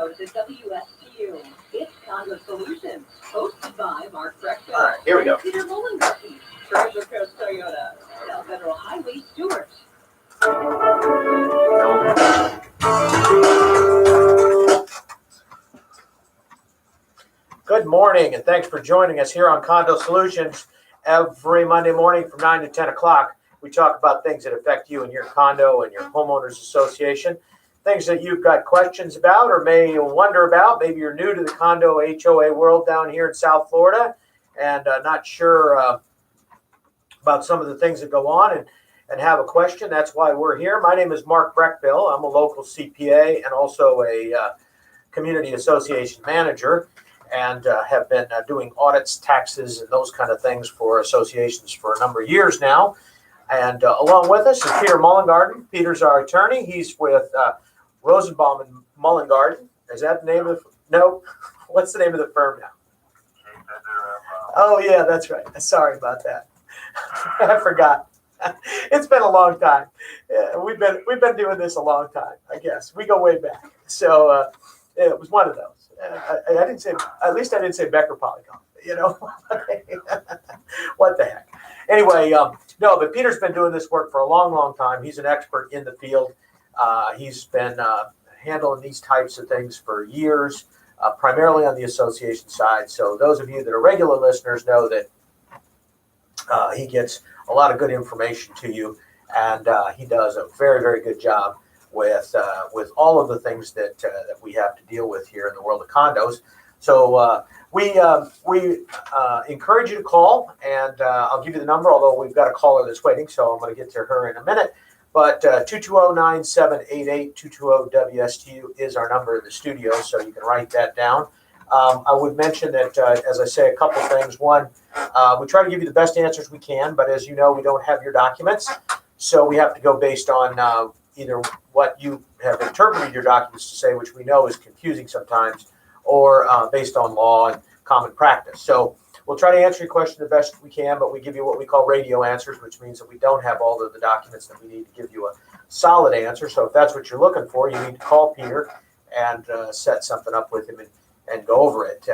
go to WSTU. It's Condo Solutions, hosted by Mark Breckville. All right, here we go. Peter Mullengarten, Treasure Coast Toyota, South Federal Highway Stewart. Good morning, and thanks for joining us here on Condo Solutions. Every Monday morning from 9 to 10 o'clock, we talk about things that affect you and your condo and your homeowners association, things that you've got questions about or may wonder about. Maybe you're new to the condo HOA world down here in South Florida and not sure about some of the things that go on and have a question. That's why we're here. My name is Mark Breckville. I'm a local CPA and also a community association manager, and have been doing audits, taxes, and those kind of things for associations for a number of years now. And along with us is Peter Mullengarten. Peter's our attorney. He's with Rosenbaum and Mullengarten. Is that the name of no? What's the name of the firm now? Oh, yeah, that's right. Sorry about that. I forgot. It's been a long time. We've been doing this a long time, I guess. We go way back. So it was one of those. I didn't say, at least I didn't say Becker Polygon, you know. What the heck? Anyway, no, but Peter's been doing this work for a long, long time. He's an expert in the field. He's been handling these types of things for years, primarily on the association side. So those of you that are regular listeners know that he gets a lot of good information to you, and he does a very, very good job with all of the things that we have to deal with here in the world of condos. So we encourage you to call, and I'll give you the number, although we've got a caller that's waiting, so I'm going to get to her in a minute. But 220-9788, 220-WSTU is our number in the studio, so you can write that down. I would mention that, as I say, a couple of things. One, we try to give you the best answers we can, but as you know, we don't have your documents, so we have to go based on either what you have interpreted your documents to say, which we know is confusing sometimes, or based on law and common practice. So we'll try to answer your question the best we can, but we give you what we call radio answers, which means that we don't have all of the documents that we need to give you a solid answer. So if that's what you're looking for, you need to call Peter and set something up with him and go over it.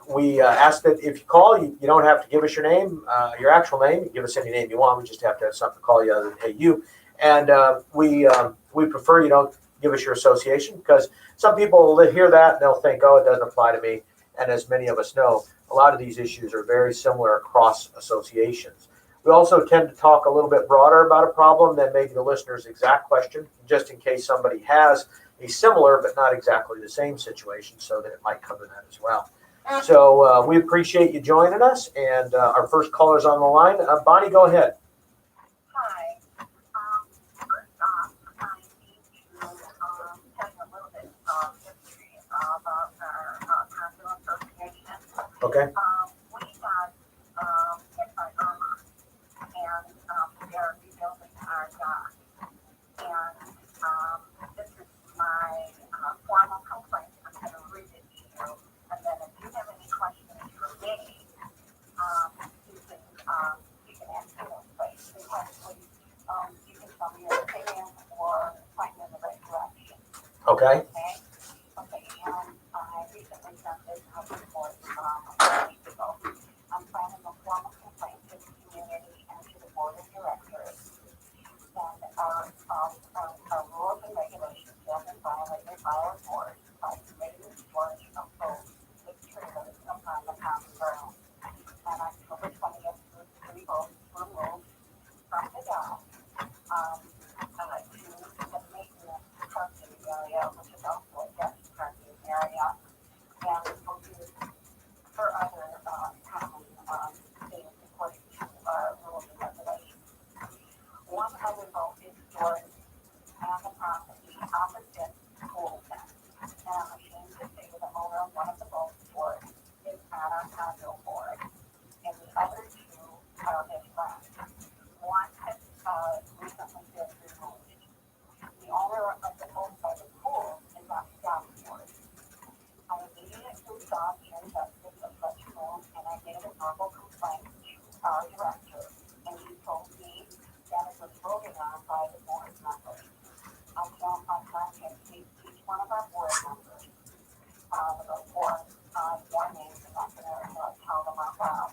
We ask that if you call, you don't have to give us your name, your actual name. You give us any name you want. We just have to have something to call you other than hey you. And we prefer you don't give us your association, because some people will hear that and they'll think, oh, it doesn't apply to me. And as many of us know, a lot of these issues are very similar across associations. We also tend to talk a little bit broader about a problem than maybe the listener's exact question, just in case somebody has a similar but not exactly the same situation, so that it might cover that as well. So we appreciate you joining us, and our first caller's on the line. Bonnie, go ahead. Hi. First off, I need to tell you a little bit of history about our condo association. Okay. We got hit by Irma, and they're rebuilding our dock. And this is my formal complaint. I'm going to read it to you. And then if you have any questions for me, you can ask me those questions. You can tell me your opinion or point me in the right direction. Okay. Okay. And I recently sent this out to the board a week ago. I'm planning a formal complaint to the community and to the board of directors. And our rules and regulations have been violated by our board by committing storage of both with trailers upon the common ground. On October 20th, three boats were moved from the dock to the maintenance parking area, which is also a guest parking area, and will be for other common things according to our rules and regulations. One other boat is stored on the property opposite the pool tent. And I'm ashamed to say the owner of one of the boats stored is on our condo board, and the other two are his friends. One has recently been removed. The owner of the boat by the pool is on the dock board. I immediately saw the injustice of such move, and I made a verbal complaint to our director, and he told me that it was voted on by the board members. I contact each one of our board members before, one name, I'm not gonna tell them out loud,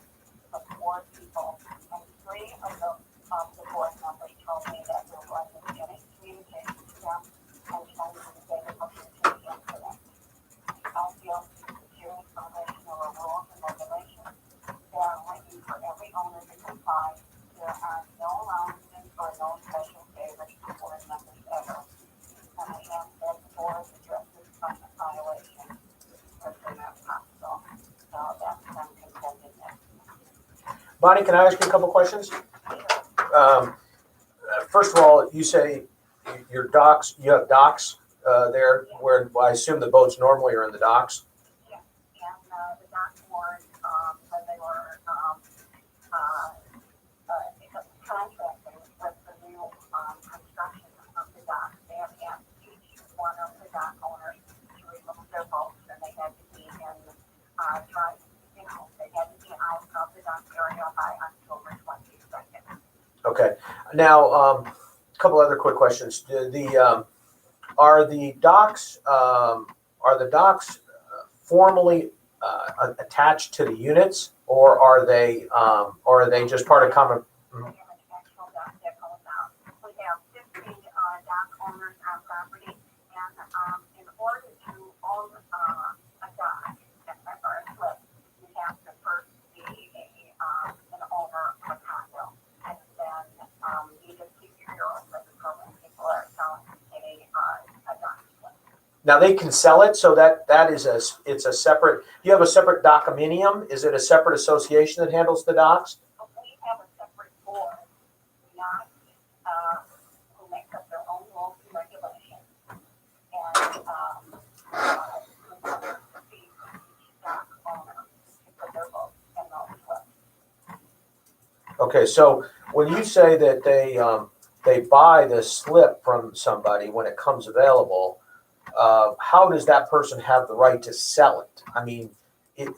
but 4 people, and 3 of the board members told me that there wasn't any communication to them, and trying to get a communication for them. I feel serious violation of our rules and regulations. They are written for every owner to comply. There are no allowances or no special favors for board members ever. And I ask that the board address this violation as soon as possible. So that's some contended next. Bonnie, can I ask you a couple questions? First of all, you say your docks, you have docks there where I assume the boats normally are in the docks. Yeah, and the dock board, when they were contracting with the new construction of the dock, they had asked each one of the dock owners to remove their boats, and they had to be in they had to be out of the dock area by October 22nd. Okay. Now, a couple other quick questions. Are the docks formally attached to the units, or are they just part of common? We have an actual dock that goes out. We have 15 dock owners on property, and in order to own a dock or a slip, you have to first be an owner of a condo, and then you just keep your license for when people are selling a dock slip. Now they can sell it, so that is it's a separate. Do you have a separate docominium? Is it a separate association that handles the docks? We have a separate board, not who makes up their own rules and regulations, and we have to be each dock owner to put their votes in those slips. Okay, so when you say that they buy the slip from somebody when it comes available, how does that person have the right to sell it? I mean,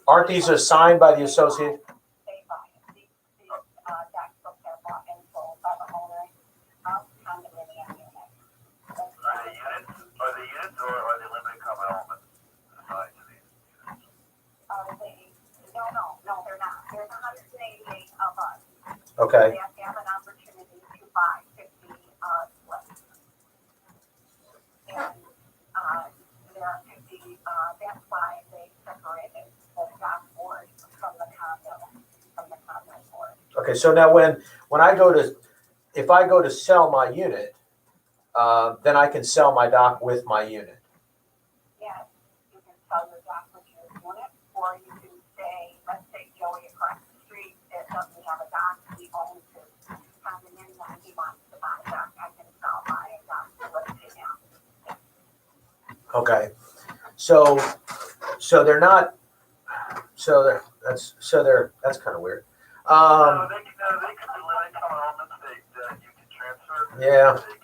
aren't these assigned by the association? They buy it. These dock slips are bought and sold by the owners of condominium units. Are they units or are they limited common elements assigned to these units? No, they're not. There's 188 of us. Okay. They have to have an opportunity to buy 50 slips. And there are 50, that's why they separated the dock board from the condo board. Okay, so now when if I go to sell my unit, then I can sell my dock with my unit. Yes, you can sell your dock with your unit, or you can say, let's say Joey across the street that doesn't have a dock, he owns his condominium, he wants to buy a dock, I can sell my dock with him. Okay, so they're not. That's kind of weird. No, they can be limited common elements that you can transfer. Yeah. They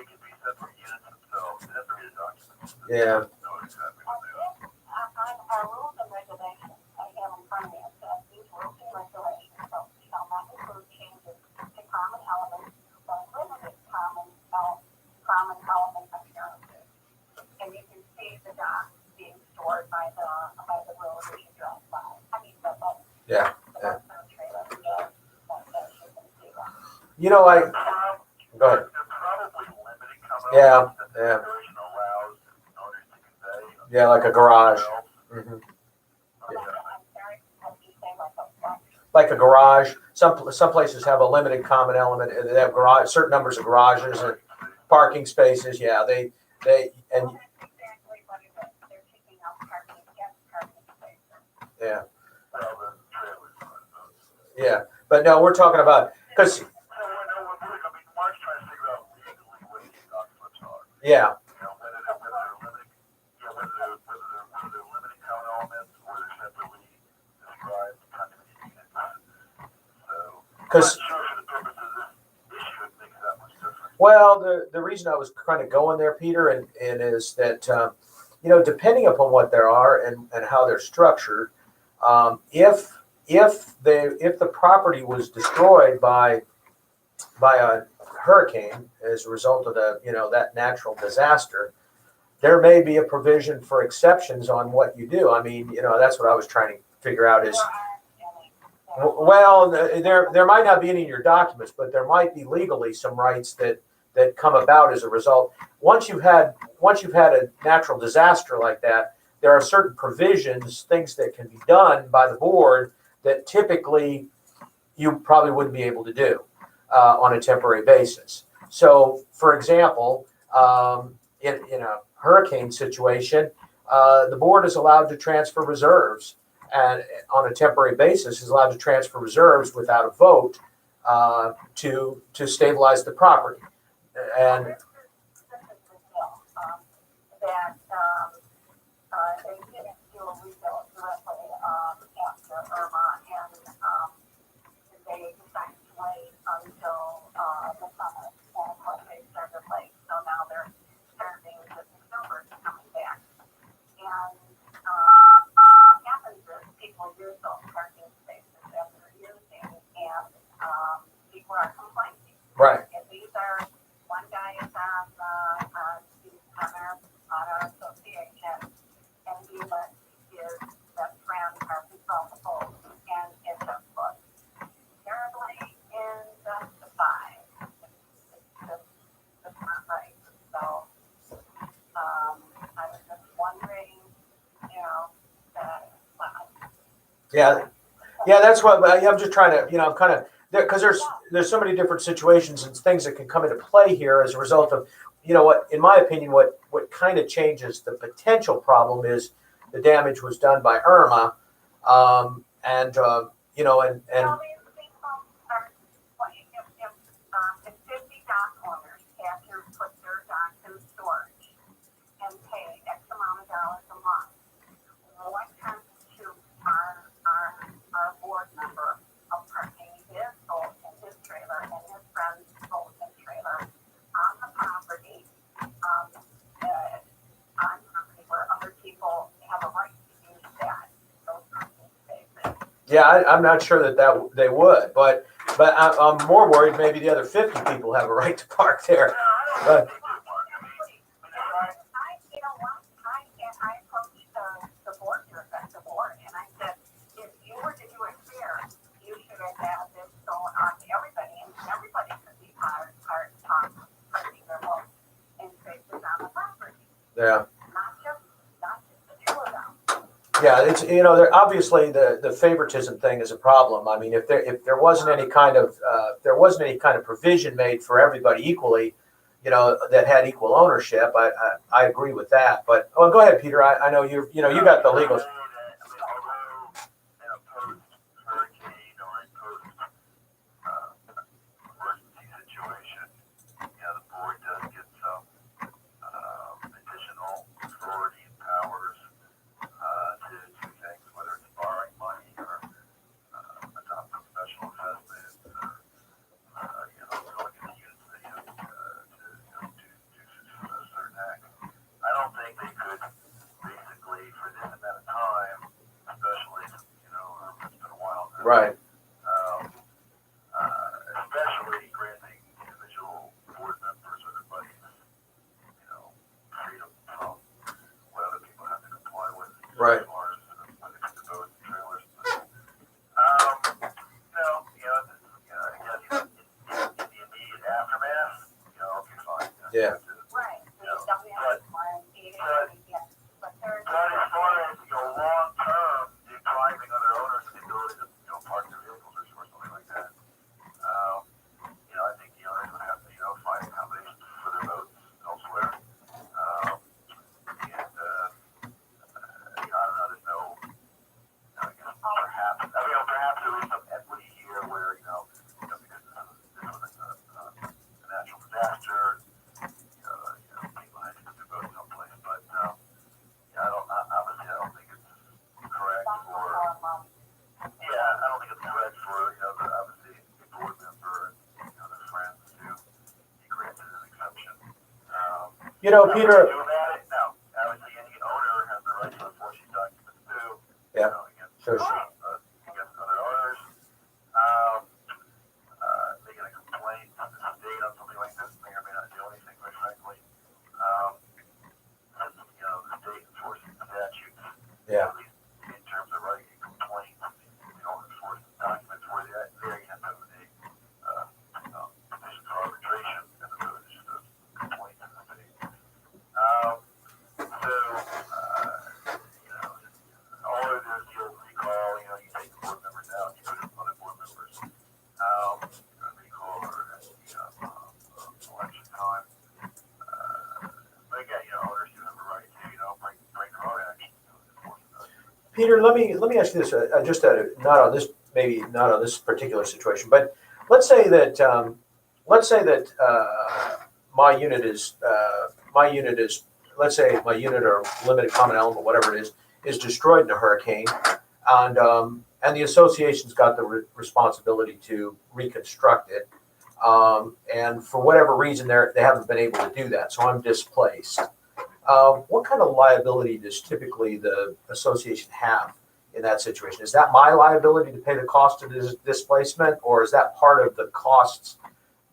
can be separate units themselves. They have to read a document. Yeah. Know exactly what they are. On our rules and regulations, I have in front of me, it says these rules and regulations shall not include changes to common elements or limited common element appearances. And you can see the dock being stored by the road that you drive by. I mean, the boat. Yeah. The boat trailer, yeah, you can see that. You know, go ahead. They're probably limited common Yeah, elements that the yeah. version allows owners to convey. Yeah, like a garage. themselves. hmm I'm sorry, what did you say, like a boat? Like a garage. Some places have a limited common element. They have certain numbers of garages and parking spaces. Yeah, they and Well, that's exactly what it is. They're taking out parking spaces. yeah, Well, the trailers are those. yeah. But no, we're talking about because So, Mark's trying to figure out legally what these dock slips are. yeah, You know, whether they're limited, whether they're limited common elements or they're separately described condominium units. So, I'm not 'cause- sure for the purpose of this issue it makes that much difference. well, the reason I was kind of going there, Peter, and is that depending upon what there are and how they're structured, if the property was destroyed by a hurricane as a result of that natural disaster, there may be a provision for exceptions on what you do. I mean, that's what I was trying to figure out is, well, there might not be any in your documents, but there might be legally some rights that come about as a result. Once you've had a natural disaster like that, there are certain provisions, things that can be done by the board that typically you probably wouldn't be able to do on a temporary basis. So, for example, in a hurricane situation, the board is allowed to transfer reserves, and on a temporary basis is allowed to transfer reserves without a vote to stabilize the property. And This is the deal, that, they didn't do a rebuild directly, after Irma, and, they decided to wait until, the summer, and of course they started late, so now they're starting the snowbirds coming back. And, what happens is people use those parking spaces after using, and, people are complaining. right, And these are, one guy is on our association, and he lets his best friend park in front of the poles, and it just looks terribly injustified. It's not right. So, I was just wondering, yeah, that's what I'm just trying to, I'm kind of, because there's so many different situations and things that can come into play here as a result of, what, in my opinion, what kind of changes the potential problem is the damage was done by Irma, and Well, these people are, if 50 dock owners have to put their docks in storage and pay X amount of dollars a month, what constitutes our board member of parking his boat and his trailer and his friend's boat and trailer on the property, on property where other people have a right to use those parking spaces? yeah, I'm not sure that they would, but I'm more worried maybe the other 50 people have a right to park there. But I approached the board director, the board, and I said, if you were to do it fair, you should have had this going on to everybody, and everybody could be parking their boats and spaces on the property, yeah. not just the two of them. Yeah, it's there obviously the favoritism thing is a problem. I mean, if there wasn't any kind of provision made for everybody equally, that had equal ownership, I agree with that. But go ahead, Peter. I know you got the legals. Right. Especially granting individual board members or their buddies, freedom from what other people have to comply with. Right. As far as when it comes to boats and trailers. But, again, in the immediate aftermath, okay, fine. Yeah. Right, so you don't have to quarantine it, but there's. But as far as, long term, depriving other owners of the ability to, park their vehicles or something like that, I think the owners would have to, find accommodations for their boats elsewhere. I don't know, there's no, perhaps there is some equity here where, because this was a natural disaster, people had to put their boats someplace, but, obviously I don't think it's correct for, I don't think it's correct for, obviously a board member and, their friends to be granted an exception. Peter. Do about it? No. Obviously, any owner has the right to enforce these documents too. Yeah. Against, Sure. Against other owners. Making a complaint to the state on something like this may or may not do anything, quite frankly. Since Peter, let me ask you this. Not on this, maybe not on this particular situation, but let's say that my unit is let's say my unit or limited common element, whatever it is destroyed in a hurricane, and the association's got the responsibility to reconstruct it. And for whatever reason, they haven't been able to do that, so I'm displaced. What kind of liability does typically the association have in that situation? Is that my liability to pay the cost of this displacement, or is that part of the costs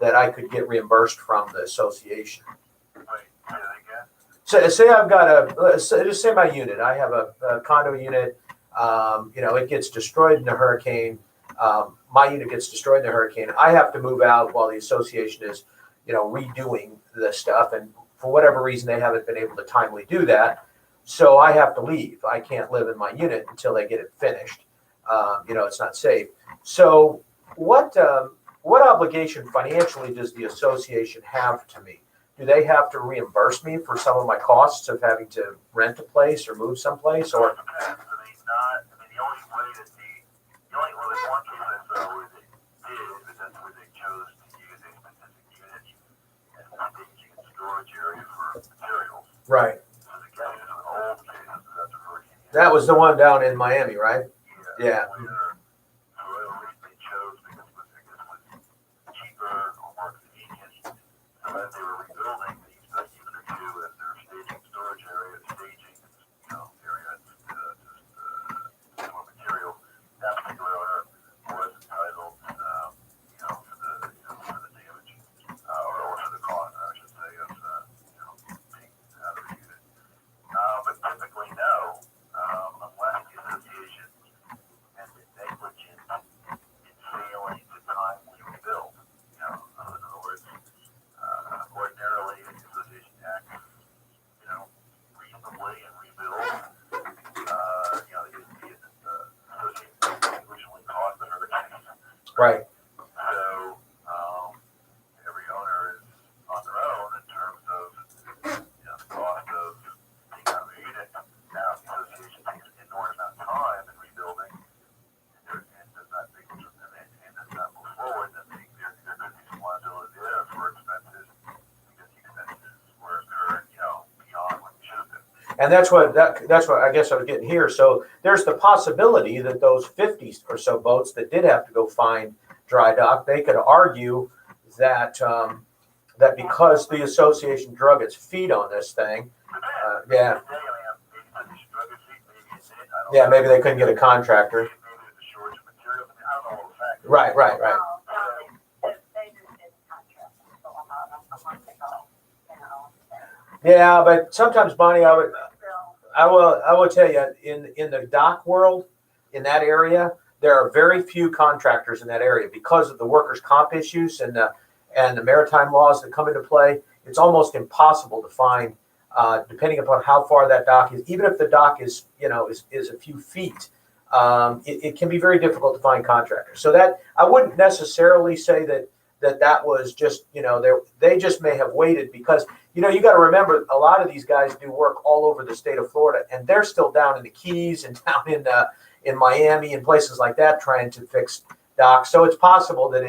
that I could get reimbursed from the association? Wait, say that again? So say I've got just say my unit. I have a condo unit. It gets destroyed in a hurricane. My unit gets destroyed in a hurricane. I have to move out while the association is, redoing the stuff. And for whatever reason, they haven't been able to timely do that. So I have to leave. I can't live in my unit until they get it finished. It's not safe. So what obligation financially does the association have to me? Do they have to reimburse me for some of my costs of having to rent a place or move someplace? Or It depends. The only way that well, there's one case I saw where they did, but that's where they chose to use a specific unit as a staging and storage area for materials. right? So the guy is an old case that's a hurricane. That was the one down in Miami, right? Yeah. Where, for whatever reason they chose because I guess it was cheaper or more convenient. So as they were rebuilding, they used that unit or two as their staging storage area, staging, area to store material. That particular owner was entitled, for the damage, or for the cost, I should say, of, being out of the unit. But typically, no, unless the association has been negligent in failing to timely rebuild. In other words, ordinarily, the association acts, reasonably and rebuilds. The association originally caused the hurricane. Right. So, every owner is on their own in terms of, the cost of being out of the unit. Now, the association takes an enormous amount of time in rebuilding and does not make and does not move forward, then there could be some liability there for expenses because the expenses were incurred, beyond what they should have been. And that's what I guess I was getting here. So there's the possibility that those 50 or so boats that did have to go find dry dock, they could argue that that because the association drug its feet on this thing, yeah, maybe they couldn't get a contractor. Right. No, they just didn't contract people a month ago, Yeah, but sometimes, Bonnie, I will tell you, in the dock world, in that area, there are very few contractors in that area because of the workers' comp issues and the maritime laws that come into play. It's almost impossible to find, depending upon how far that dock is. Even if the dock is a few feet, it can be very difficult to find contractors. So that I wouldn't necessarily say that was just they just may have waited because you got to remember a lot of these guys do work all over the state of Florida and they're still down in the Keys and down in Miami and places like that trying to fix docks. So it's possible that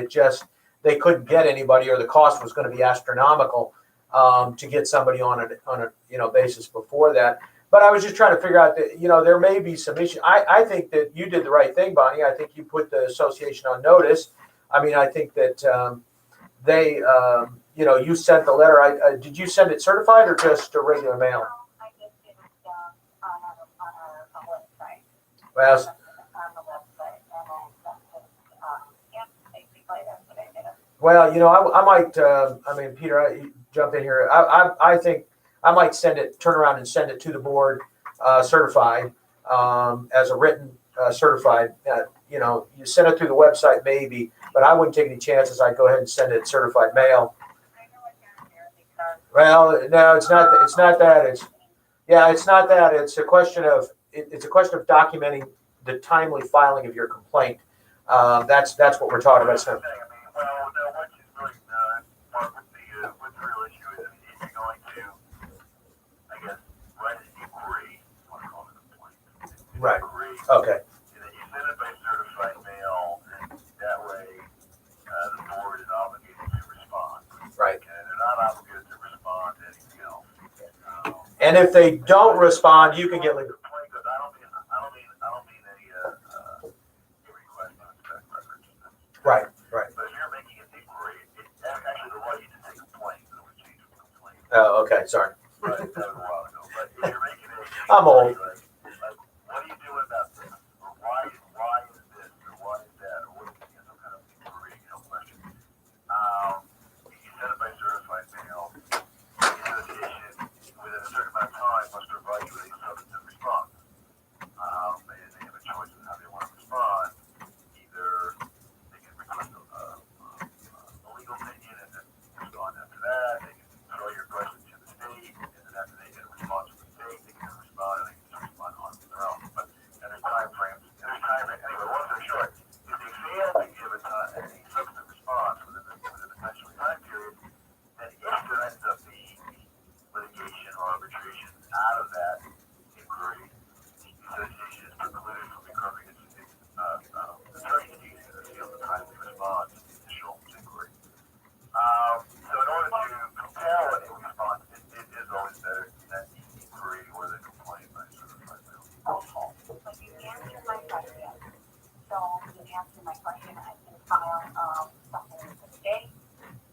they couldn't get anybody or the cost was going to be astronomical to get somebody on a basis before that. But I was just trying to figure out that there may be some issue. I think that you did the right thing, Bonnie. I think you put the association on notice. I mean, I think that they, you sent the letter. Did you send it certified or just a regular mail? I just did it on our website. Well, On the website, and I sent it, basically that's what I did. well, I might. Peter, jump in here. I think I might turn around and send it to the board, certified, as a written certified. You send it through the website maybe, but I wouldn't take any chances. I'd go ahead and send it certified mail. I know it's down there because. Well, no, it's not. It's not that. It's not that. It's a question of documenting the timely filing of your complaint. That's what we're talking about. So, What is really Mark, with the real issue is if you're going to, I guess, write an inquiry, I want to call it a complaint, right. Inquiry Okay. And then you send it by certified mail, and that way, the board is obligated to respond. Right. And they're not obligated to respond to anything else. And if they don't respond, you can get legal. Complaint, because I don't mean a request to inspect records. Right. Right. But if you're making an inquiry, that's actually the right to take a complaint. It was changed from complaint. Oh, okay. Sorry. But that was a while ago. But if you're making a I'm old. like, what are you doing about this? Or why is this? Or why is that? Or what, some kind of inquiry, question. You send it by certified mail. The association, within a certain amount of time, must provide you with a substantive response. And they have a choice of how they want to respond. Either they can request a legal opinion and then respond after that. They can throw your question to the state, and then after they get a response from the state, they can respond and they can respond on their own. But and there's time frames. Anyway, long story short, if they fail to give a substantive response within the statutory time period, then if there ends up being litigation or arbitration out of that inquiry, the association is precluded from recovering its attorney fees to feel the timely response to the initial inquiry. So in order to compel a response, it is always better that the inquiry or the complaint by certified mail. So you answered my question. So you answered my question. I can file something with the state.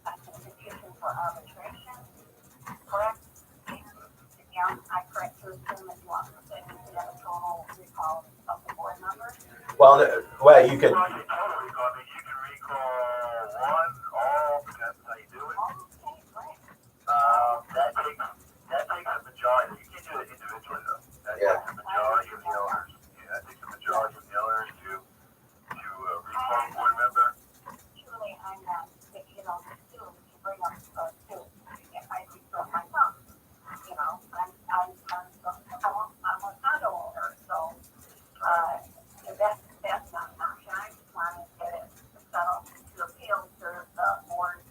I can petition for arbitration. Correct? And I correct to assume that you want to say we have a total recall of the board members. Well, you could. Well, you can recall one, all, depends how you do it. Okay, great. That takes a majority. You can't do it individually though. That takes a majority of the owners. Yeah, that takes a majority of the owners to recall a board member. Truly, I'm not, to bring up a suit. If I could do it myself, I'm a condo owner, so, that's not an option. I just want to get it settled to appeal to the board's,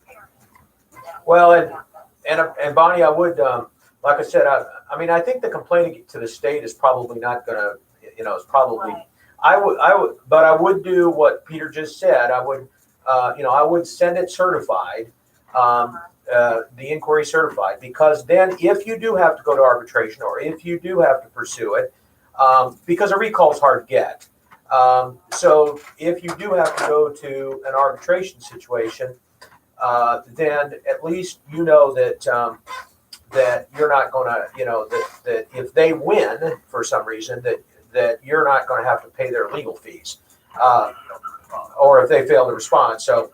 hearing. Well, and Bonnie, I would, like I said, I mean, I think the complaint to the state is probably not going to, it's probably. Right. But I would do what Peter just said. I would, I would send it certified, the inquiry certified, because then if you do have to go to arbitration or if you do have to pursue it, because a recall is hard to get. So if you do have to go to an arbitration situation, then at least you know that that you're not going to, that if they win for some reason, that you're not going to have to pay their legal fees, or if they fail to respond. So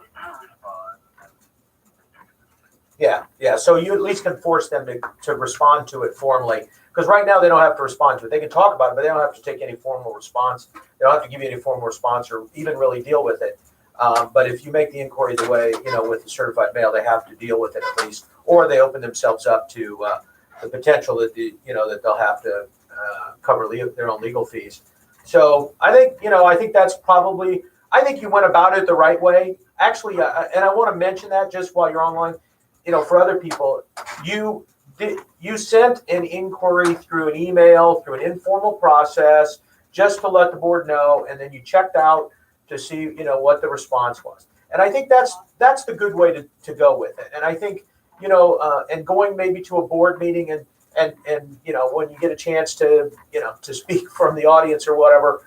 yeah. So you at least can force them to respond to it formally, because right now they don't have to respond to it. They can talk about it, but they don't have to take any formal response. They don't have to give you any formal response or even really deal with it. But if you make the inquiry the way, with the certified mail, they have to deal with it at least, or they open themselves up to the potential that that they'll have to cover their own legal fees. So I think that's probably, I think you went about it the right way. Actually, and I want to mention that just while you're online, for other people, you sent an inquiry through an email, through an informal process, just to let the board know, and then you checked out to see, what the response was. And I think that's the good way to go with it. And I think, and going maybe to a board meeting and when you get a chance to, to speak from the audience or whatever,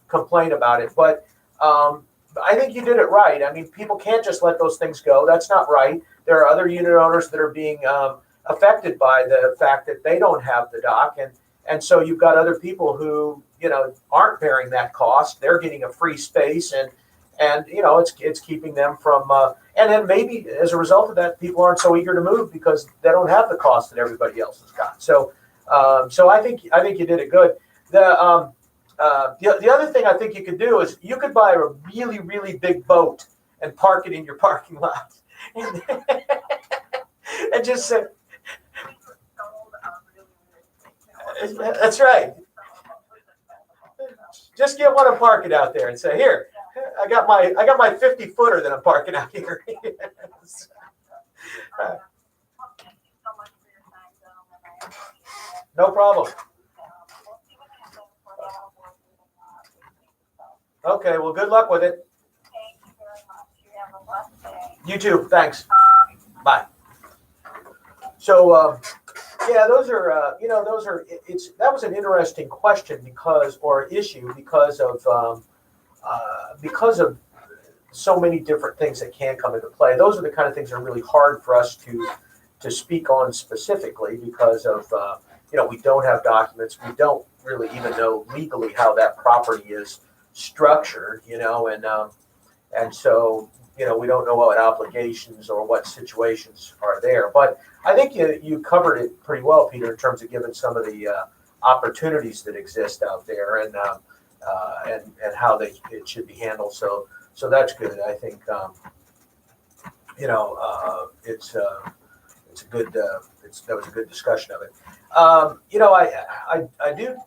complain about it. But I think you did it right. I mean, people can't just let those things go. That's not right. There are other unit owners that are being affected by the fact that they don't have the dock. And so you've got other people who, aren't bearing that cost. They're getting a free space and it's keeping them from, and then maybe as a result of that, people aren't so eager to move because they don't have the cost that everybody else has got. So I think you did it good. The other thing I think you could do is you could buy a really, really big boat and park it in your parking lot. And just say, that's right. Just get one and park it out there and say, here, I got my 50-footer that I'm parking out here. Yes. Thank you so much for your time, gentlemen. I appreciate it. No problem. We'll see what happens. Okay, well, good luck with it. Thank you very much. You have a blessed day. You too. Thanks. Bye. So, yeah, those are, that was an interesting question or issue because of so many different things that can come into play. Those are the kind of things that are really hard for us to speak on specifically because of, we don't have documents. We don't really even know legally how that property is structured, and so, we don't know what obligations or what situations are there. But I think you covered it pretty well, Peter, in terms of giving some of the opportunities that exist out there and how it should be handled. So that's good. I think it's a good that was a good discussion of it. I do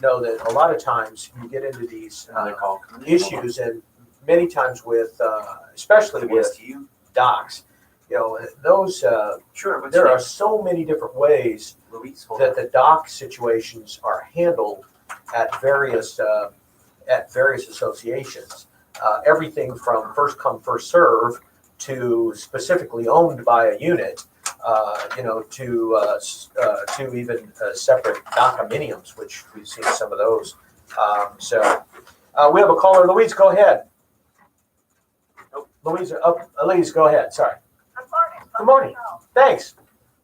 know that a lot of times you get into these issues, and many times with especially with docs, those there are so many different ways that the doc situations are handled at various associations. Everything from first come first serve to specifically owned by a unit, to even separate condominiums, which we've seen some of those. We have a caller, Louise. Go ahead. Louise, go ahead. Sorry. Good morning. Good morning. Thanks.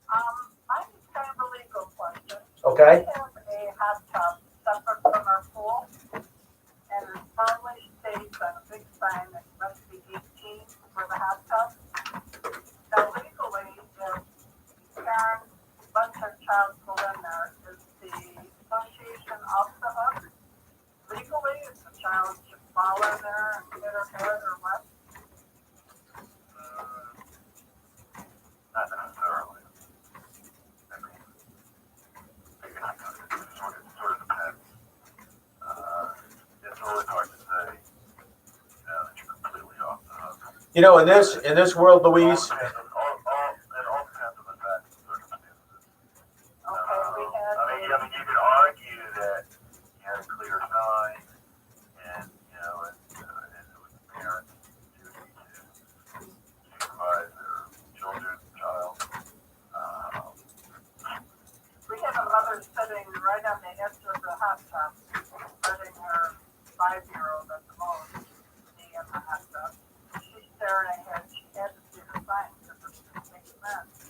I just have a legal question. Okay. We have a hot tub separate from our pool, and it probably states on a big sign that it must be 18 for the hot tub. Now legally, if parents let their child go in there, is the association off the hook? Legally, if the child should fall in there and hit her head or what? Not necessarily. I mean, it sort of depends. It's really hard to say that you're completely off the hook. In this world, Louise. It all depends on the facts and circumstances. I mean, you could argue that you had a clear sign, and it was the parents' duty to supervise their child. We have a mother sitting right on the edge of the hot tub, letting her 5-year-old at the most be in the hot tub. She's staring ahead. She had to see the sign because it didn't make sense.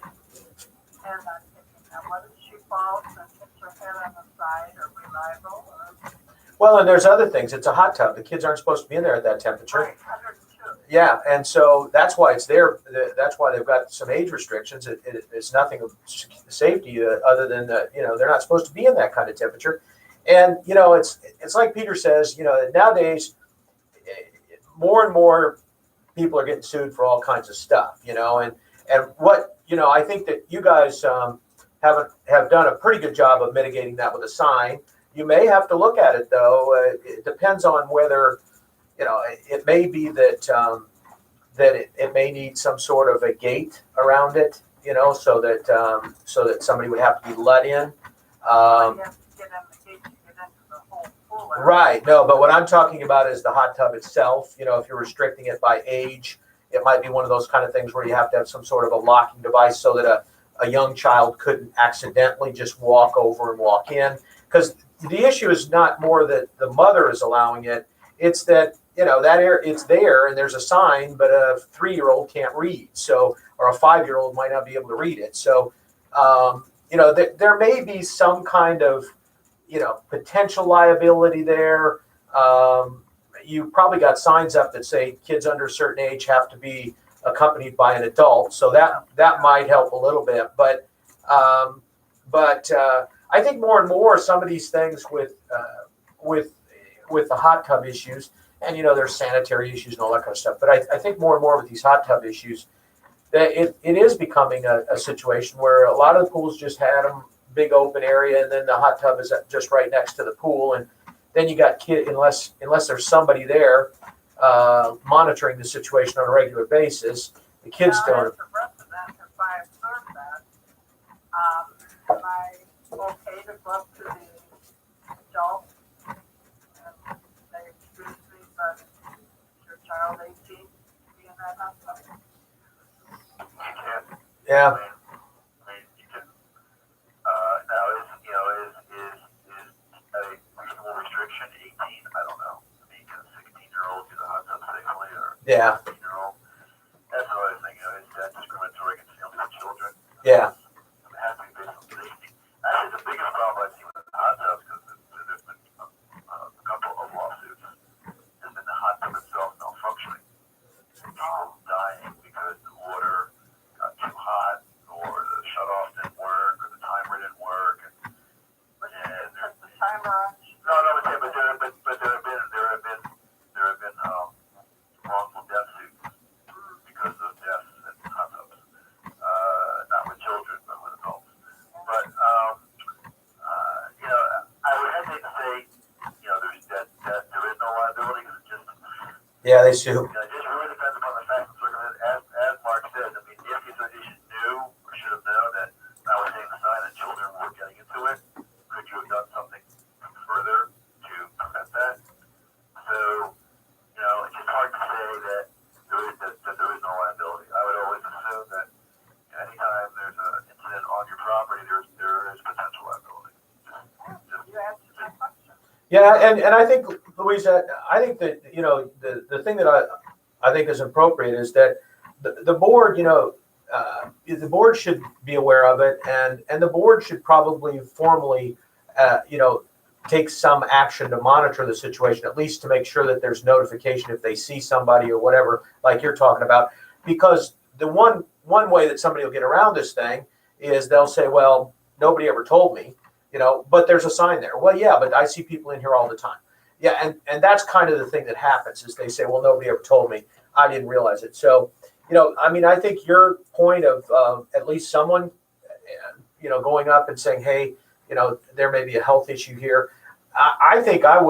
And I'm thinking, now whether she falls and hits her head on the side or reliable or. Well, and there's other things. It's a hot tub. The kids aren't supposed to be in there at that temperature. Right, 102. Yeah, and so that's why it's there. That's why they've got some age restrictions. It's nothing of safety other than that, they're not supposed to be in that kind of temperature. And it's like Peter says. Nowadays, more and more people are getting sued for all kinds of stuff. And what I think that you guys have done a pretty good job of mitigating that with a sign. You may have to look at it though. It depends on whether. It may be that it may need some sort of a gate around it, so that somebody would have to be let in. You have to get in the gate to get into the whole pool area. Right. No, but what I'm talking about is the hot tub itself. If you're restricting it by age, it might be one of those kind of things where you have to have some sort of a locking device so that a young child couldn't accidentally just walk over and walk in. Because the issue is not more that the mother is allowing it. It's that, it's there and there's a sign, but a 3-year-old can't read. So, or a 5-year-old might not be able to read it. So, there may be some kind of, potential liability there. You probably got signs up that say kids under a certain age have to be accompanied by an adult. So that might help a little bit. But I think more and more some of these things with the hot tub issues, and there's sanitary issues and all that kind of stuff. But I think more and more with these hot tub issues, that it is becoming a situation where a lot of the pools just had them big open area, and then the hot tub is just right next to the pool, and then you got kids, unless there's somebody there monitoring the situation on a regular basis, the kids don't. As a resident, if I observe that, am I okay to go up to the adult and child 18 to be in that hot tub? You can. Yeah. You can. Now is a reasonable restriction 18? I don't know. I mean, can a 16-year-old use a hot tub safely or Yeah. 18-year-old? That's another thing. Is that discriminatory against children? Yeah. It has to be based on safety. Actually, the biggest problem I've seen with hot tubs, because there's been a couple of lawsuits, has been the hot tub itself malfunctioning. People dying because the water got too hot, or the shutoff didn't work, or the timer didn't work. And Put the timer on. no, but there have been wrongful death suits because of deaths in hot tubs. Not with children, but with adults. But I would hesitate to say, that there is no liability because it just, Yeah, they sue. it just really depends upon the facts and circumstances. As Mark said, I mean, if the association knew or should have known that notwithstanding the sign that children were getting into it, could you have done something further to prevent that? So, it's just hard to say that there is no liability. I would always assume that anytime there's an incident on your property, there is potential liability. You answered my question. Yeah, and I think, Louisa, I think that, the thing that I think is appropriate is that the board, the board should be aware of it, and the board should probably formally, take some action to monitor the situation, at least to make sure that there's notification if they see somebody or whatever, like you're talking about. Because the one way that somebody will get around this thing is they'll say, well, nobody ever told me, but there's a sign there. Well, yeah, but I see people in here all the time. Yeah, and that's kind of the thing that happens is they say, well, nobody ever told me. I didn't realize it. So, I think your point of at least someone, going up and saying, hey, there may be a health issue here. I think I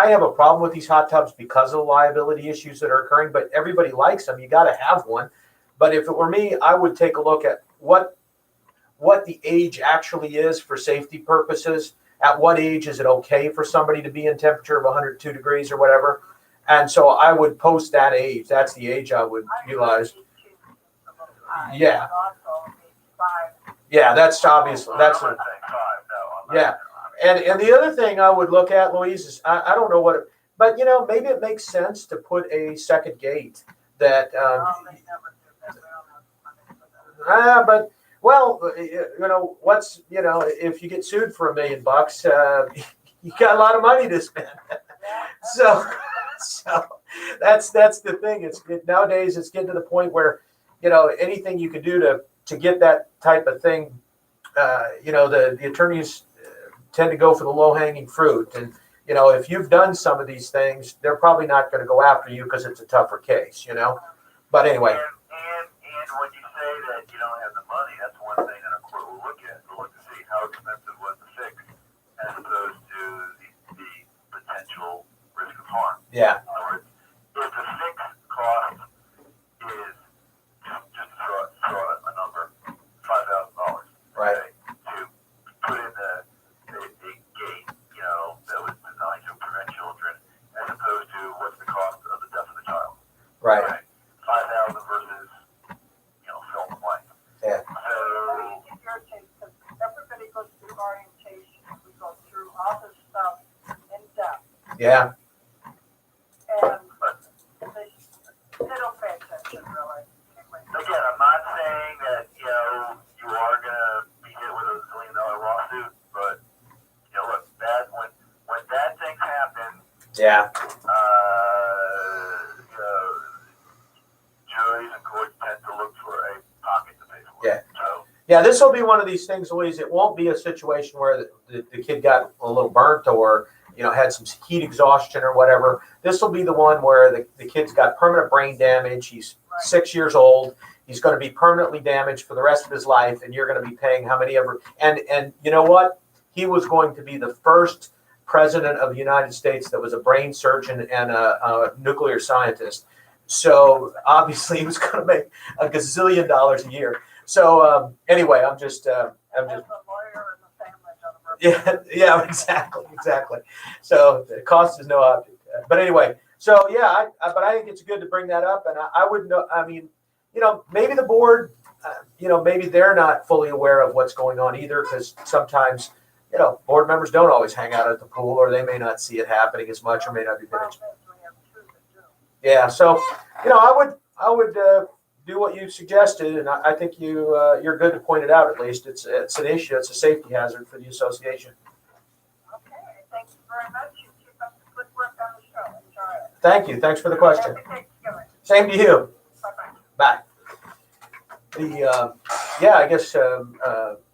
have a problem with these hot tubs because of the liability issues that are occurring, but everybody likes them. You got to have one. But if it were me, I would take a look at what the age actually is for safety purposes. At what age is it okay for somebody to be in temperature of 102 degrees or whatever? And so I would post that age. That's the age I would utilize. Yeah. Yeah, that's obviously, that's a, yeah. And the other thing I would look at, Louise, is I don't know what, but maybe it makes sense to put a second gate that, but well, what's, if you get sued for $1 million, you got a lot of money to spend. So that's the thing. Nowadays it's getting to the point where, anything you can do to get that type of thing, the attorneys tend to go for the low hanging fruit. And, if you've done some of these things, they're probably not going to go after you because it's a tougher case, But anyway. And when you say that you don't have the money, that's one thing that a court will look at. We'll look to see how expensive was the fix as opposed to the potential risk of harm. Yeah. In other words, if the fix cost is, just to throw a number, $5,000. Right. Okay, to put in the gate, that was designed to prevent children, as opposed to what's the cost of the death of the child. Right. Okay, 5,000 versus, fill in the blank. Yeah. So, Everybody goes through orientation. We go through all this stuff in depth. Yeah. And they don't pay attention really. again, I'm not saying that, you are going to be hit with a $1 million lawsuit, but, look, when bad things happen, Yeah. Juries and courts tend to look for a pocket to pay for. Yeah. So, Yeah, this will be one of these things, Louise. It won't be a situation where the kid got a little burnt or, had some heat exhaustion or whatever. This will be the one where the kid's got permanent brain damage. He's 6 years old. He's going to be permanently damaged for the rest of his life, and you're going to be paying how many ever. And you know what? He was going to be the first president of the United States that was a brain surgeon and a nuclear scientist. So obviously he was going to make a gazillion dollars a year. So anyway, I'm just. Yeah, exactly. So the cost is no object. But anyway, So yeah, but I think it's good to bring that up, and I would know. I mean, maybe the board, maybe they're not fully aware of what's going on either, because sometimes, board members don't always hang out at the pool, or they may not see it happening as much, or may not be paying attention. Yeah, so I would do what you suggested, and I think you're good to point it out. At least it's an issue. It's a safety hazard for the association. Okay, thank you very much. You keep up the good work on the show. Enjoy it. Thank you. Thanks for the question. Happy Thanksgiving. Same to you. Bye-bye. Bye. I guess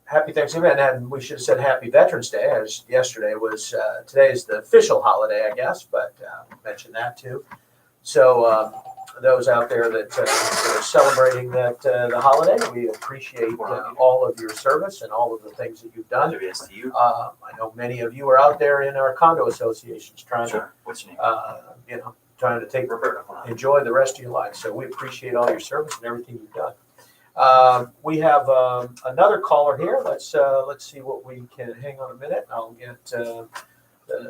happy Thanksgiving, and we should have said Happy Veterans Day, as yesterday was. Today is the official holiday, I guess, but mention that too. So those out there that are celebrating the holiday, we appreciate all of your service and all of the things that you've done. I know many of you are out there in our condo associations trying to, What's your name? trying to take Roberta. enjoy the rest of your life. So we appreciate all your service and everything you've done. We have another caller here. Let's see what we can. Hang on a minute. I'll get.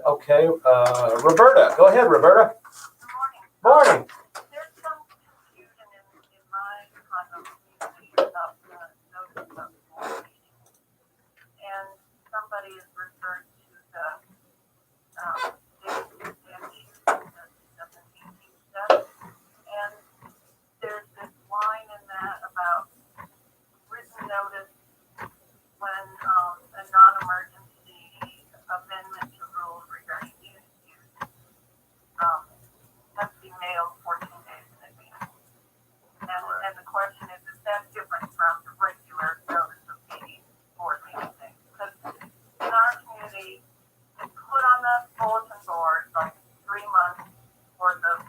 Okay, Roberta. Go ahead, Roberta. Good morning. Morning. There's some confusion in my condo community about the notice of board meeting. And somebody has referred to the statute that doesn't mean stuff. And there's this line in that about written notice when a non-emergency amendment to rules regarding unit use has to be mailed 14 days in advance. And the question is that different from the regular notice of meeting board meeting thing? Because in our community, it's put on the bulletin board like 3 months for the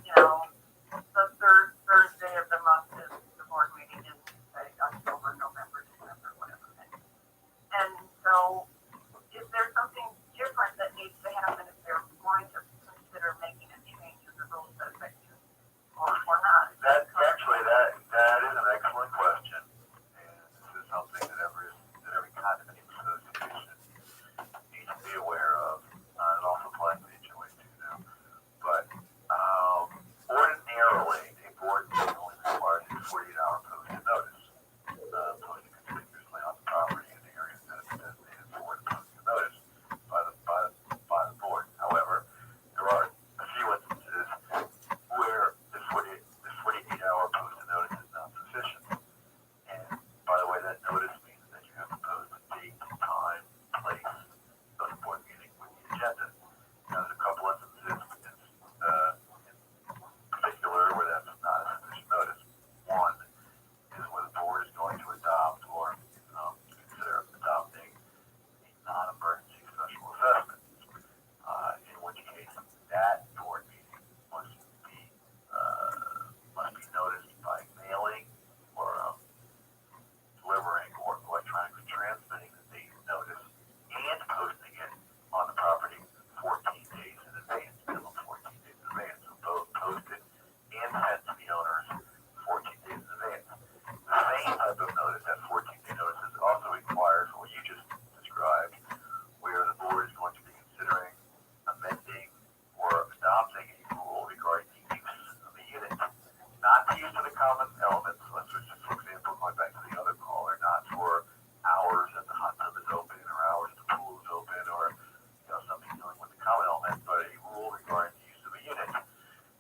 third Thursday of the month is the board meeting is, say, October, November, December, whatever. And so is there something different that needs to happen if they're going to consider making a change in the rules that affect you or not? That is an excellent question, and this is something that every condominium association needs to be aware of, and also applies to HOA too now. But ordinarily, a board meeting only requires a 48-hour posted notice, posted conspicuously on the property in the area that is designated for the posted notice by the board. However, there are a few instances where this 48-hour posted notice is not sufficient. And by the way, that notice means that you have to post a date, time, place of the board meeting with the agenda. Now, there's a couple instances in particular where that's not a sufficient notice. One is where the board is going to adopt or consider adopting a non-emergency special assessment, in which case that board meeting must be noticed by mailing or delivering or electronically transmitting the notice and posting it on the property 14 days in advance, minimum 14 days in advance. So both posted and sent to the owners 14 days in advance. The same type of notice, that 14-day notice, is also required for what you just described, where the board is going to be considering amending or adopting a rule regarding the use of the unit. Not the use of the common elements, let's just, for example, going back to the other caller, not for hours that the hot tub is open or hours the pool is open or something dealing with the common element, but a rule regarding the use of a unit.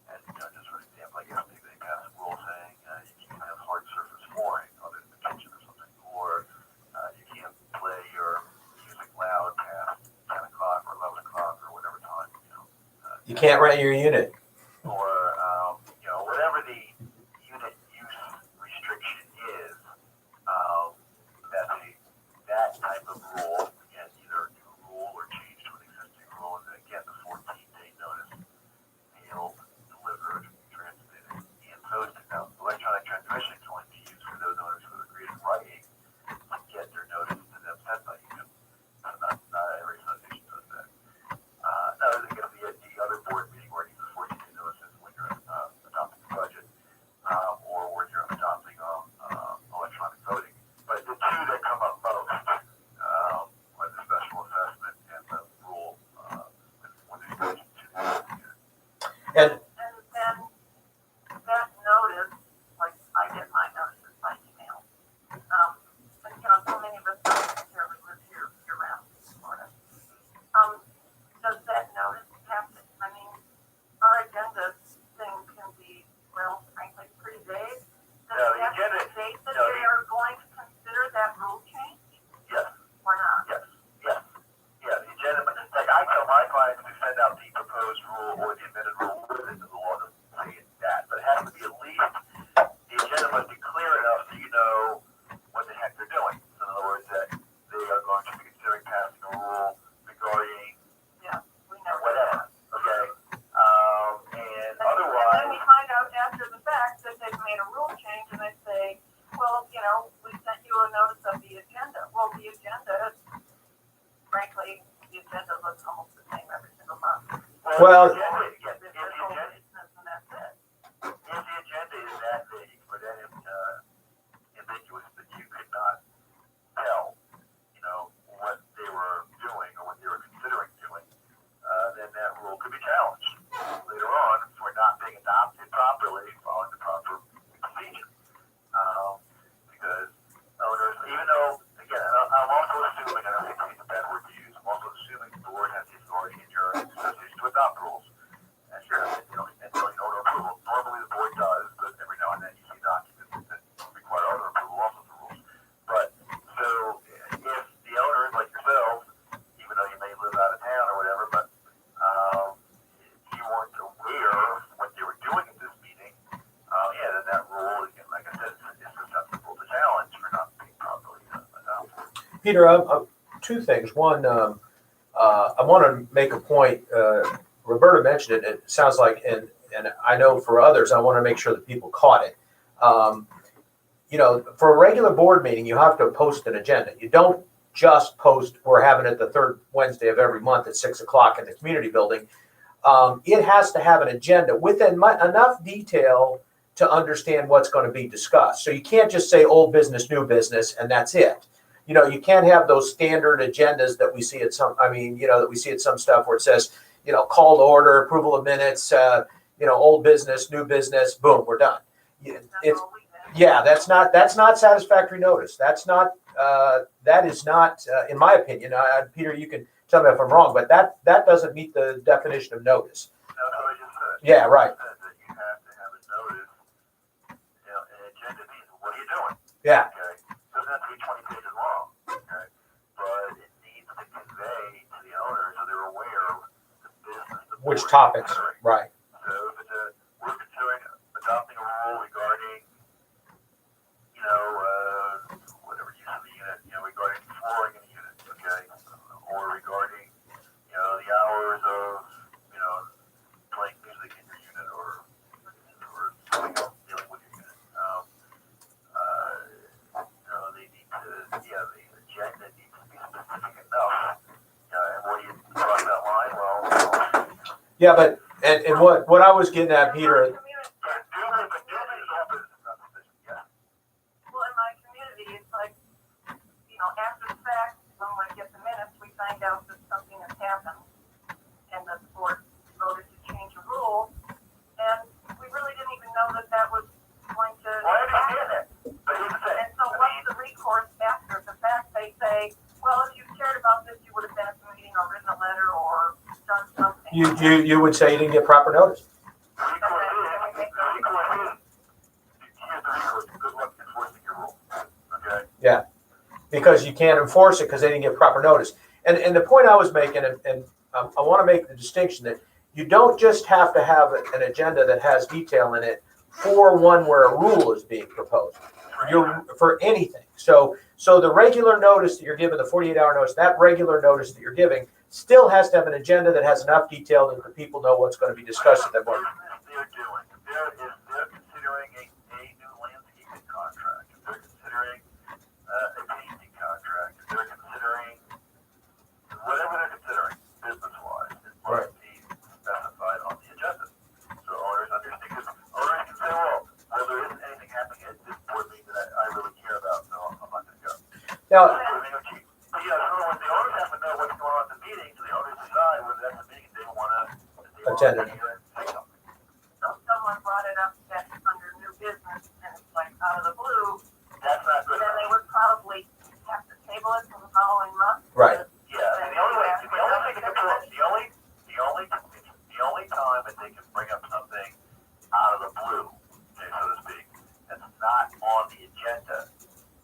And just for example, I guess maybe they pass a rule saying you can't have hard surface flooring other than the kitchen or something, or you can't play your music loud past 10 o'clock or 11 o'clock or whatever time. You can't rent your unit. Or whatever the unit use restriction is, that type of rule, again, either a new rule or change to an existing rule, and again, the 14-day notice, mailed, delivered, transmitted, and posted. Now, electronic transmission is only to be used for those owners who agreed in writing to get their notice to them sent by email. Not every association does that. Now, is it going to be at the other board meeting where it needs a 14 Well, If the agenda is that vague, or that ambiguous that you could not tell, what they were doing or what they were considering doing, then that rule could be challenged later on for not being adopted properly, following the proper procedure. Because owners, even though, again, I'm also assuming, I don't think it's a bad word to use, I'm also assuming the board has the authority in your association to adopt rules. And owner approval. Normally the board does, but every now and then you see documents that require owner approval also for rules. But, so, if the owners, like yourselves, even though you may live out of town or whatever, but you weren't aware of what they were doing at this meeting, then that rule, again, like I said, is susceptible to challenge for not being properly adopted. Peter, two things. One, I want to make a point. Roberta mentioned it. It sounds like, and I know for others, I want to make sure that people caught it. For a regular board meeting, you have to post an agenda. You don't just post, we're having it the third Wednesday of every month at 6:00 in the community building. It has to have an agenda with enough detail to understand what's going to be discussed. So you can't just say old business, new business, and that's it. You can't have those standard agendas that we see at that we see at some stuff where it says, call to order, approval of minutes, old business, new business, boom, we're done. That's not satisfactory notice. That is not, in my opinion, Peter, you can tell me if I'm wrong, but that doesn't meet the definition of notice. That's what I just said. Yeah, right. That you have to have a notice, an agenda means, what are you doing? Yeah. Okay. Doesn't have to be 20 pages long. Okay. But it needs to convey to the owner so they're aware of the business. Which topics? Right. So if we're considering adopting a rule regarding, whatever use of the unit, regarding flooring in the unit, okay, or regarding, the hours of, playing music in your unit or something else dealing with your unit. They need to, the agenda needs to be specific enough. And what do you cross that line? Well, Yeah, but and what I was getting at, Peter. Well, in my community, it's like, after the fact, when we get the minutes, we find out that something has happened, and the board voted to change a rule, and we really didn't even know that was going to happen. And so what's the recourse after the fact? They say, well, if you cared about this, you would have been at the meeting or written a letter or done something. You would say you didn't get proper notice. Yeah, because you can't enforce it because they didn't get proper notice. And the point I was making, and I want to make the distinction that you don't just have to have an agenda that has detail in it for one where a rule is being proposed. You're for anything. So the regular notice that you're given, the 48-hour notice, that regular notice that you're giving still has to have an agenda that has enough detail that the people know what's going to be discussed at that point. They're considering a new landscaping contract. They're considering a painting contract. They're considering whatever they're considering business-wise. It must be specified on the agenda. So owners understand, because owners can say, well, there isn't anything happening at this board meeting that I really care about, so I'm not going to go. Now, the owners have to know what's going on at the meeting, so the owners decide whether that's a meeting they want to attend it. So someone brought it up that under new business, and it's like out of the blue. That's not good. Then they would probably have to table it for the following month. Right. Yeah, and the only time that they can bring up something out of the blue, okay, so to speak, that's not on the agenda,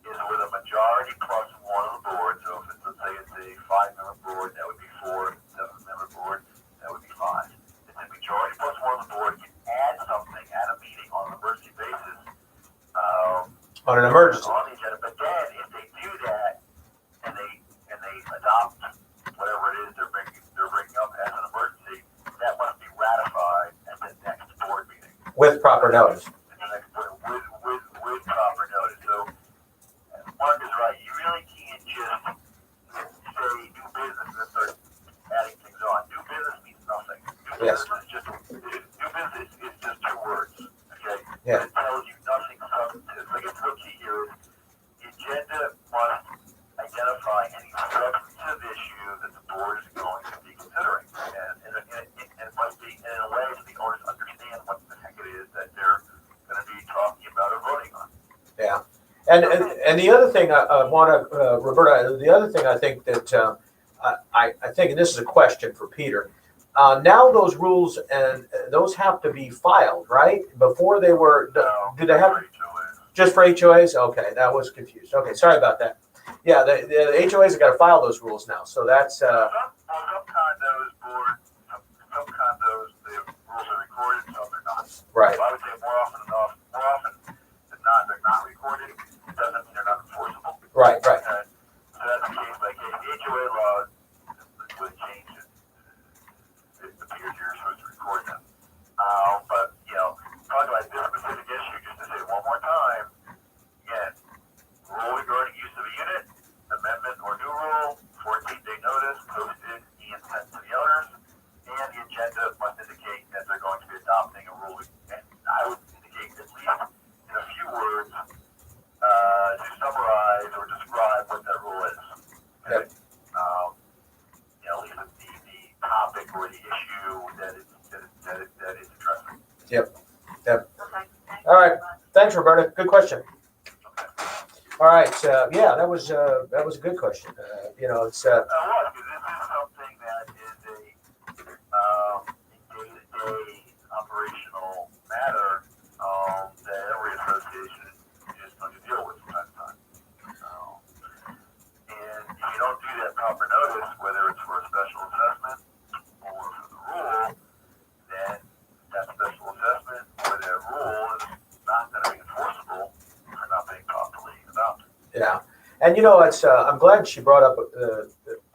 is with a majority plus one of the board. So if it's, let's say it's a 5-member board, that would be 4, 7-member board, that would be 5. If the majority plus one of the board can add something at a meeting on an emergency basis, on an emergency. on the agenda, but then if they do that and they adopt whatever it is they're bringing up as an emergency, that must be ratified at the next board meeting. With proper notice. At the next board, with proper notice. So Mark is right. You really can't just say new business and start adding things on. New business means nothing. New Yes. It's just, new business is just two words, okay? Yeah. It tells you nothing substantive. Like it's real key here is the agenda must identify any substantive issue that the board is going to be considering. And it must be in a way that the owners understand what the heck it is that they're going to be talking about or voting on. Yeah. And the other thing I want to, Roberta, the other thing I think that I think, and this is a question for Peter, now those rules and those have to be filed, right? Before they were, do they have, just for HOAs? Okay, that was confused. Okay, sorry about that. Yeah, the HOAs have got to file those rules now, so that's. Some condos, some condos, the rules are recorded, some they're not. Right. So I would say more often than not, they're not recorded. It doesn't mean they're not enforceable. Right. Okay? So that's the case by case. The HOA law would change it. It appears you're supposed to record them. But, talking about this specific issue, just to say it one more time, again, rule regarding use of a unit, amendment or new rule, 14-day notice, posted and sent to the owners, and the agenda must indicate that they're going to be adopting a rule. And I would indicate at least in a few words to summarize or describe what that rule is. Okay? Yep. At least the topic or the issue that it's addressing. Yep. Okay. All right. Thanks, Roberta. Good question. All right. Yeah, that was a good question. It's. Because this is something that is a day-to-day operational matter that every association is going to deal with from time to time. And if you don't do that proper notice, whether it's for a special assessment or for the rule, then that special assessment or that rule is not going to be enforceable for not being properly adopted. Yeah, and it's. I'm glad she brought up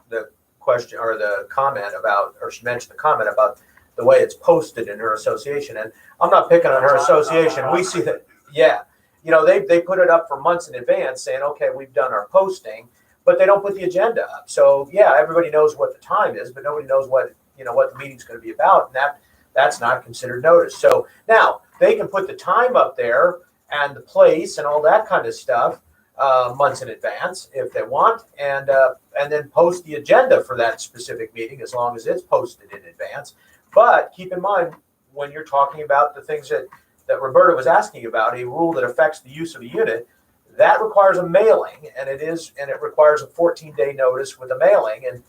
the question or the comment about, or she mentioned the comment about the way it's posted in her association. And I'm not picking on her association. We see that. Yeah, they put it up for months in advance, saying, okay, we've done our posting, but they don't put the agenda up. So yeah, everybody knows what the time is, but nobody knows what the meeting's going to be about, and that's not considered notice. So now they can put the time up there and the place and all that kind of stuff. Months in advance if they want, and then post the agenda for that specific meeting as long as it's posted in advance. But keep in mind, when you're talking about the things that Roberta was asking about, a rule that affects the use of a unit, that requires a mailing, and it requires a 14-day notice with a mailing, and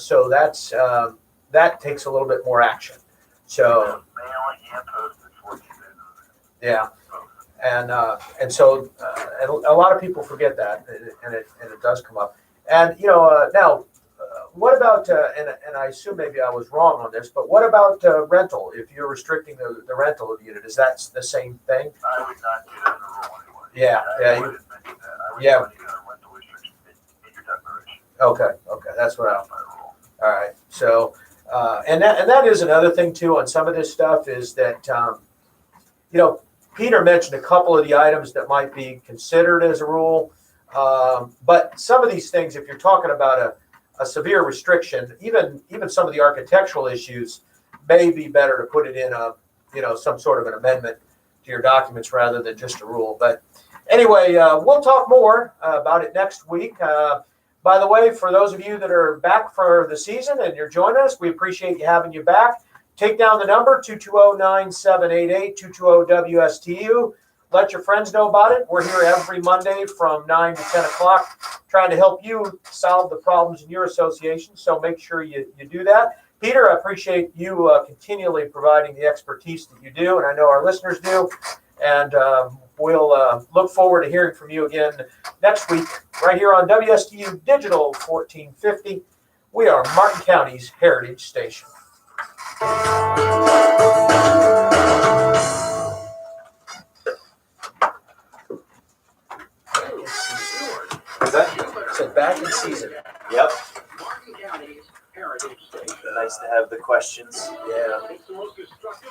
so that takes a little bit more action. So mailing and posted 14 days. Yeah. And so a lot of people forget that, and it does come up. And now, what about and I assume maybe I was wrong on this, but what about rental? If you're restricting the rental of the unit, is that the same thing? I would not do that in the rule anyway. Yeah, I wouldn't mention that. I would yeah. put a rental restriction in your declaration. Okay, that's what That's my rule. All right. So and that is another thing too on some of this stuff is that Peter mentioned a couple of the items that might be considered as a rule, but some of these things, if you're talking about a severe restriction, even some of the architectural issues, may be better to put it in some sort of an amendment to your documents rather than just a rule. But anyway, we'll talk more about it next week. By the way, for those of you that are back for the season and you're joining us, we appreciate having you back. Take down the number, 220-9788, 220-WSTU. Let your friends know about it. We're here every Monday from 9 to 10 o'clock trying to help you solve the problems in your association, so make sure you do that. Peter, I appreciate you continually providing the expertise that you do, and I know our listeners do. And we'll look forward to hearing from you again next week right here on WSTU Digital 1450. We are Martin County's Heritage Station. So back in season. Yep. Martin County's Heritage Station. Nice to have the questions. Yeah. It's the most destructive